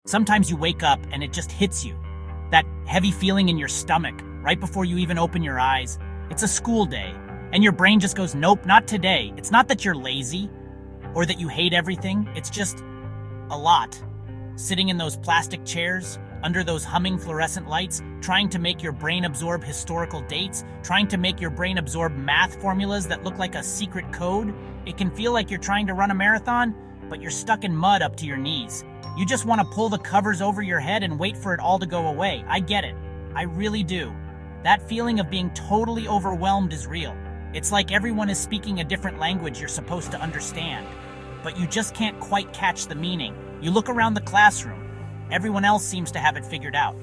Sometimes you wake up and it just hits you. That heavy feeling in your stomach right before you even open your eyes. It's a school day, and your brain just goes, nope, not today. It's not that you're lazy or that you hate everything. It's just a lot. Sitting in those plastic chairs, under those humming fluorescent lights, trying to make your brain absorb historical dates, trying to make your brain absorb math formulas that look like a secret code. It can feel like you're trying to run a marathon, but you're stuck in mud up to your knees. You just want to pull the covers over your head and wait for it all to go away. I get it. I really do. That feeling of being totally overwhelmed is real. It's like everyone is speaking a different language you're supposed to understand, but you just can't quite catch the meaning. You look around the classroom. Everyone else seems to have it figured out.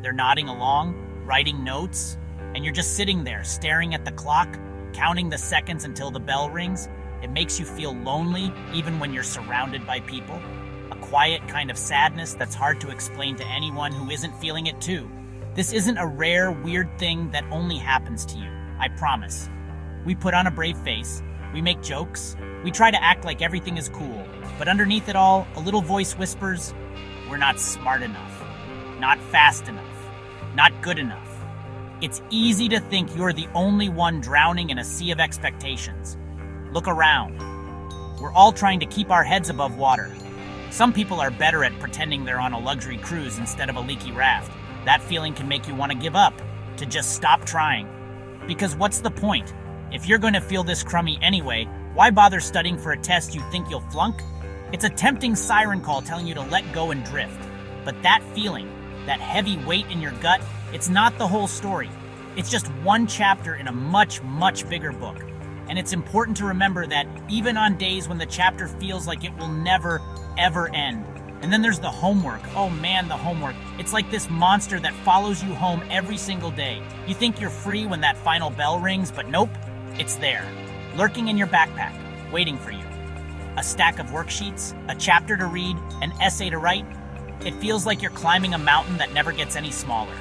They're nodding along, writing notes, and you're just sitting there staring at the clock, counting the seconds until the bell rings. It makes you feel lonely even when you're surrounded by people. A quiet kind of sadness that's hard to explain to anyone who isn't feeling it too. This isn't a rare, weird thing that only happens to you, I promise. We put on a brave face, we make jokes, we try to act like everything is cool, but underneath it all, a little voice whispers, we're not smart enough, not fast enough, not good enough. It's easy to think you're the only one drowning in a sea of expectations. Look around. We're all trying to keep our heads above water. Some people are better at pretending they're on a luxury cruise instead of a leaky raft. That feeling can make you want to give up, to just stop trying. Because what's the point? If you're going to feel this crummy anyway, why bother studying for a test you think you'll flunk? It's a tempting siren call telling you to let go and drift. But that feeling, that heavy weight in your gut, it's not the whole story. It's just one chapter in a much, much bigger book. And it's important to remember that even on days when the chapter feels like it will never, ever end. And then there's the homework. Oh man, the homework. It's like this monster that follows you home every single day. You think you're free when that final bell rings, but nope, it's there, lurking in your backpack, waiting for you. A stack of worksheets, a chapter to read, an essay to write. It feels like you're climbing a mountain that never gets any smaller.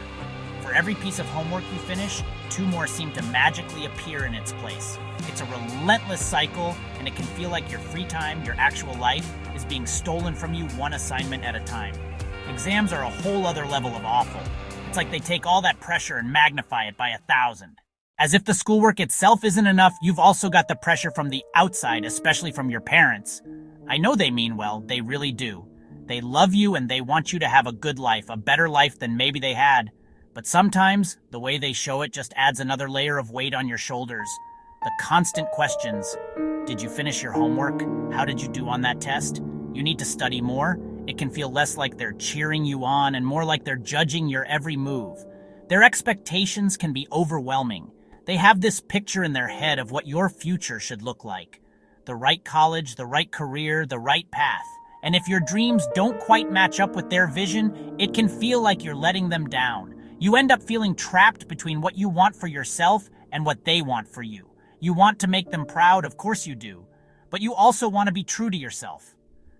For every piece of homework you finish, 2 more seem to magically appear in its place. It's a relentless cycle, and it can feel like your free time, your actual life, is being stolen from you one assignment at a time. Exams are a whole other level of awful. It's like they take all that pressure and magnify it by 1,000. As if the schoolwork itself isn't enough, you've also got the pressure from the outside, especially from your parents. I know they mean well, they really do. They love you and they want you to have a good life, a better life than maybe they had. But sometimes, the way they show it just adds another layer of weight on your shoulders. The constant questions. Did you finish your homework? How did you do on that test? You need to study more? It can feel less like they're cheering you on and more like they're judging your every move. Their expectations can be overwhelming. They have this picture in their head of what your future should look like. The right college, the right career, the right path. And if your dreams don't quite match up with their vision, it can feel like you're letting them down. You end up feeling trapped between what you want for yourself and what they want for you. You want to make them proud, of course you do, but you also want to be true to yourself.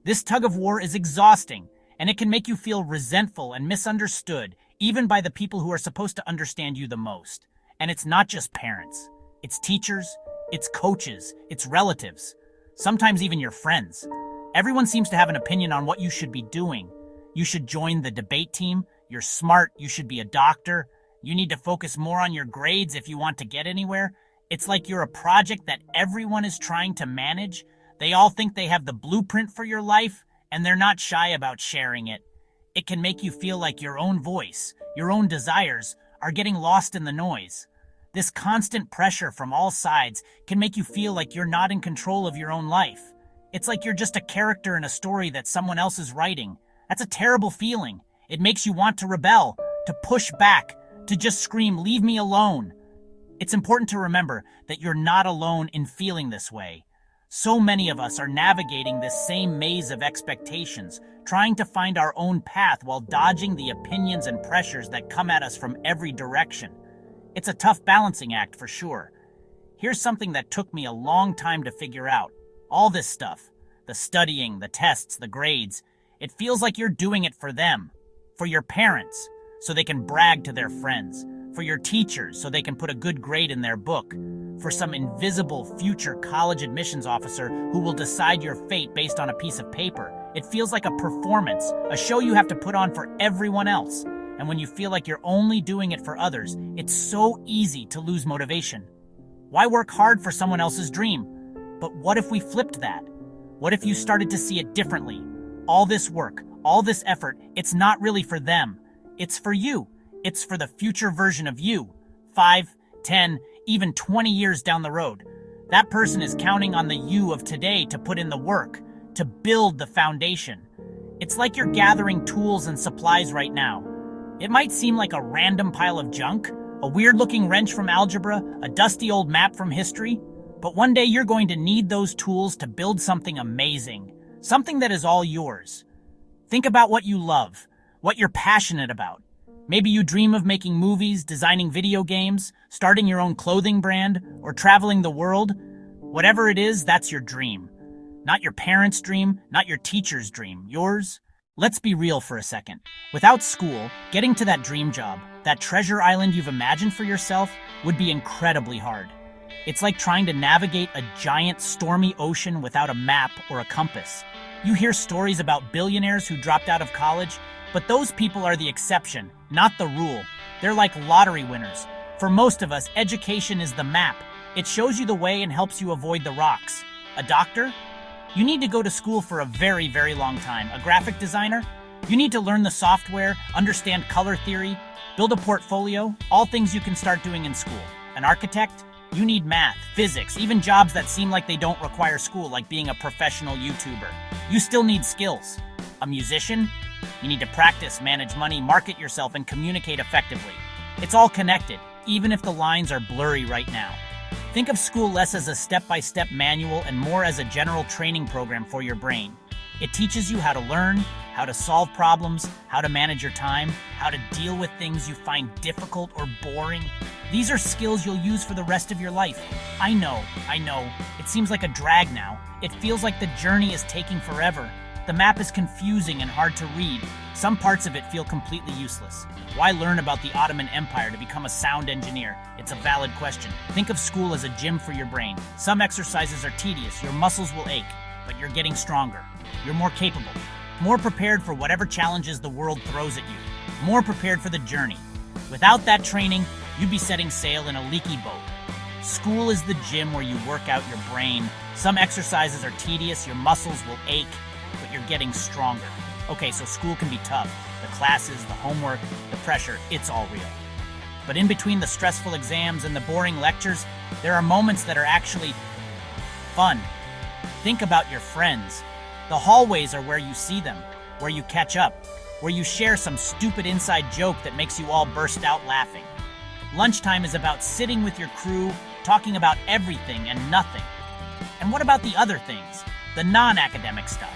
This tug of war is exhausting, and it can make you feel resentful and misunderstood, even by the people who are supposed to understand you the most. And it's not just parents. It's teachers, it's coaches, it's relatives, sometimes even your friends. Everyone seems to have an opinion on what you should be doing. You should join the debate team. You're smart. You should be a doctor. You need to focus more on your grades if you want to get anywhere. It's like you're a project that everyone is trying to manage. They all think they have the blueprint for your life, and they're not shy about sharing it. It can make you feel like your own voice, your own desires, are getting lost in the noise. This constant pressure from all sides can make you feel like you're not in control of your own life. It's like you're just a character in a story that someone else is writing. That's a terrible feeling. It makes you want to rebel, to push back, to just scream, "Leave me alone." It's important to remember that you're not alone in feeling this way. So many of us are navigating this same maze of expectations, trying to find our own path while dodging the opinions and pressures that come at us from every direction. It's a tough balancing act for sure. Here's something that took me a long time to figure out. All this stuff, the studying, the tests, the grades, it feels like you're doing it for them, for your parents, so they can brag to their friends, for your teachers, so they can put a good grade in their book, for some invisible future college admissions officer who will decide your fate based on a piece of paper. It feels like a performance, a show you have to put on for everyone else. And when you feel like you're only doing it for others, it's so easy to lose motivation. Why work hard for someone else's dream? But what if we flipped that? What if you started to see it differently? All this work, all this effort, it's not really for them. It's for you. It's for the future version of you. 5, 10, even 20 years down the road. That person is counting on the you of today to put in the work, to build the foundation. It's like you're gathering tools and supplies right now. It might seem like a random pile of junk, a weird-looking wrench from algebra, a dusty old map from history, but one day you're going to need those tools to build something amazing, something that is all yours. Think about what you love, what you're passionate about. Maybe you dream of making movies, designing video games, starting your own clothing brand, or traveling the world. Whatever it is, that's your dream. Not your parents' dream, not your teacher's dream, yours. Let's be real for a second. Without school, getting to that dream job, that treasure island you've imagined for yourself, would be incredibly hard. It's like trying to navigate a giant, stormy ocean without a map or a compass. You hear stories about billionaires who dropped out of college, but those people are the exception, not the rule. They're like lottery winners. For most of us, education is the map. It shows you the way and helps you avoid the rocks. A doctor? You need to go to school for a very, very long time. A graphic designer? You need to learn the software, understand color theory, build a portfolio, all things you can start doing in school. An architect? You need math, physics, even jobs that seem like they don't require school, like being a professional YouTuber. You still need skills. A musician? You need to practice, manage money, market yourself, and communicate effectively. It's all connected, even if the lines are blurry right now. Think of school less as a step-by-step manual and more as a general training program for your brain. It teaches you how to learn, how to solve problems, how to manage your time, how to deal with things you find difficult or boring. These are skills you'll use for the rest of your life. I know. It seems like a drag now. It feels like the journey is taking forever. The map is confusing and hard to read. Some parts of it feel completely useless. Why learn about the Ottoman Empire to become a sound engineer? It's a valid question. Think of school as a gym for your brain. Some exercises are tedious, your muscles will ache, but you're getting stronger. You're more capable, more prepared for whatever challenges the world throws at you, more prepared for the journey. Without that training, you'd be setting sail in a leaky boat. School is the gym where you work out your brain. Some exercises are tedious, your muscles will ache, but you're getting stronger. Okay, so school can be tough. The classes, the homework, the pressure, it's all real. But in between the stressful exams and the boring lectures, there are moments that are actually fun. Think about your friends. The hallways are where you see them, where you catch up, where you share some stupid inside joke that makes you all burst out laughing. Lunchtime is about sitting with your crew, talking about everything and nothing. And what about the other things? The non-academic stuff?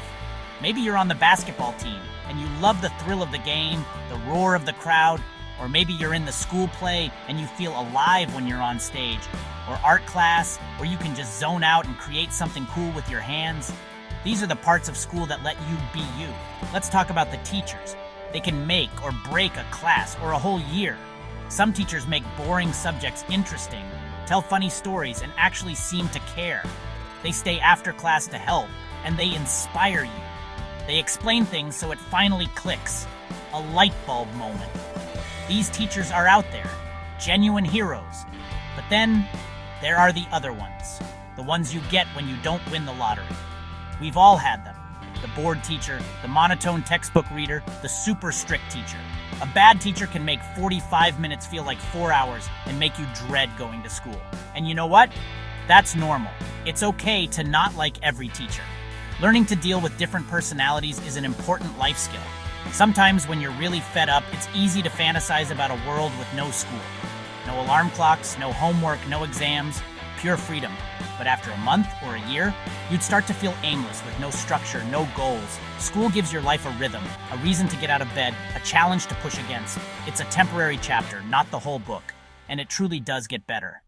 Maybe you're on the basketball team and you love the thrill of the game, the roar of the crowd, or maybe you're in the school play and you feel alive when you're on stage, or art class where you can just zone out and create something cool with your hands. These are the parts of school that let you be you. Let's talk about the teachers. They can make or break a class or a whole year. Some teachers make boring subjects interesting, tell funny stories, and actually seem to care. They stay after class to help, and they inspire you. They explain things so it finally clicks. A light bulb moment. These teachers are out there, genuine heroes. But then, there are the other ones. The ones you get when you don't win the lottery. We've all had them. The bored teacher, the monotone textbook reader, the super strict teacher. A bad teacher can make 45 minutes feel like 4 hours and make you dread going to school. And you know what? That's normal. It's okay to not like every teacher. Learning to deal with different personalities is an important life skill. Sometimes when you're really fed up, it's easy to fantasize about a world with no school. No alarm clocks, no homework, no exams, pure freedom. But after a month or a year, you'd start to feel aimless with no structure, no goals. School gives your life a rhythm, a reason to get out of bed, a challenge to push against. It's a temporary chapter, not the whole book. And it truly does get better.